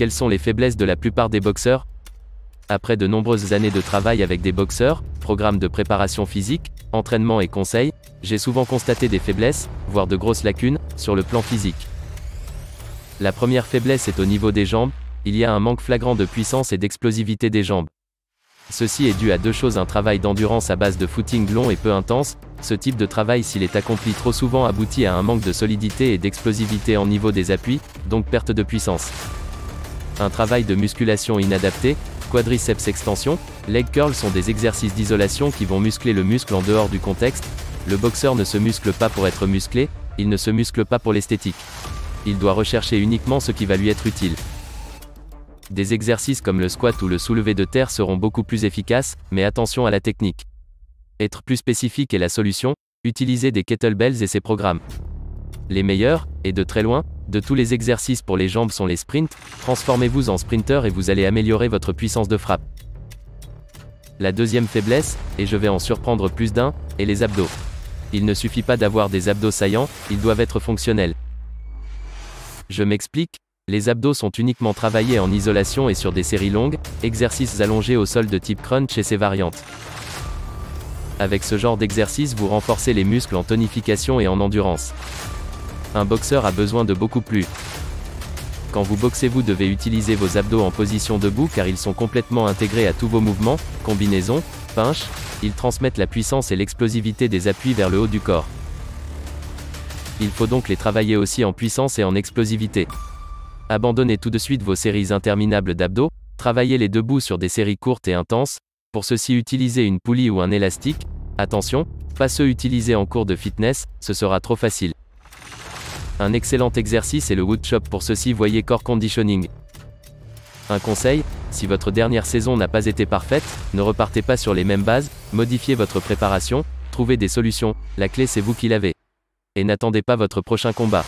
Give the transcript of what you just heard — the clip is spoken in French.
Quelles sont les faiblesses de la plupart des boxeurs? Après de nombreuses années de travail avec des boxeurs, programmes de préparation physique, entraînement et conseils, j'ai souvent constaté des faiblesses, voire de grosses lacunes, sur le plan physique. La première faiblesse est au niveau des jambes, il y a un manque flagrant de puissance et d'explosivité des jambes. Ceci est dû à deux choses: un travail d'endurance à base de footing long et peu intense. Ce type de travail, s'il est accompli trop souvent, aboutit à un manque de solidité et d'explosivité en niveau des appuis, donc perte de puissance. Un travail de musculation inadapté, quadriceps extension, leg curl sont des exercices d'isolation qui vont muscler le muscle en dehors du contexte. Le boxeur ne se muscle pas pour être musclé, il ne se muscle pas pour l'esthétique. Il doit rechercher uniquement ce qui va lui être utile. Des exercices comme le squat ou le soulevé de terre seront beaucoup plus efficaces, mais attention à la technique. Être plus spécifique est la solution, utilisez des kettlebells et ses programmes. Les meilleurs, et de très loin, de tous les exercices pour les jambes sont les sprints. Transformez-vous en sprinter et vous allez améliorer votre puissance de frappe. La deuxième faiblesse, et je vais en surprendre plus d'un, est les abdos. Il ne suffit pas d'avoir des abdos saillants, ils doivent être fonctionnels. Je m'explique. Les abdos sont uniquement travaillés en isolation et sur des séries longues, exercices allongés au sol de type crunch et ses variantes. Avec ce genre d'exercice, vous renforcez les muscles en tonification et en endurance. Un boxeur a besoin de beaucoup plus. Quand vous boxez, vous devez utiliser vos abdos en position debout car ils sont complètement intégrés à tous vos mouvements, combinaisons, pinches, ils transmettent la puissance et l'explosivité des appuis vers le haut du corps. Il faut donc les travailler aussi en puissance et en explosivité. Abandonnez tout de suite vos séries interminables d'abdos, travaillez les debout sur des séries courtes et intenses. Pour ceci, utilisez une poulie ou un élastique. Attention, pas ceux utilisés en cours de fitness, ce sera trop facile. Un excellent exercice est le wood chop. Pour ceci, voyez core conditioning. Un conseil, si votre dernière saison n'a pas été parfaite, ne repartez pas sur les mêmes bases, modifiez votre préparation, trouvez des solutions, la clé c'est vous qui l'avez. Et n'attendez pas votre prochain combat.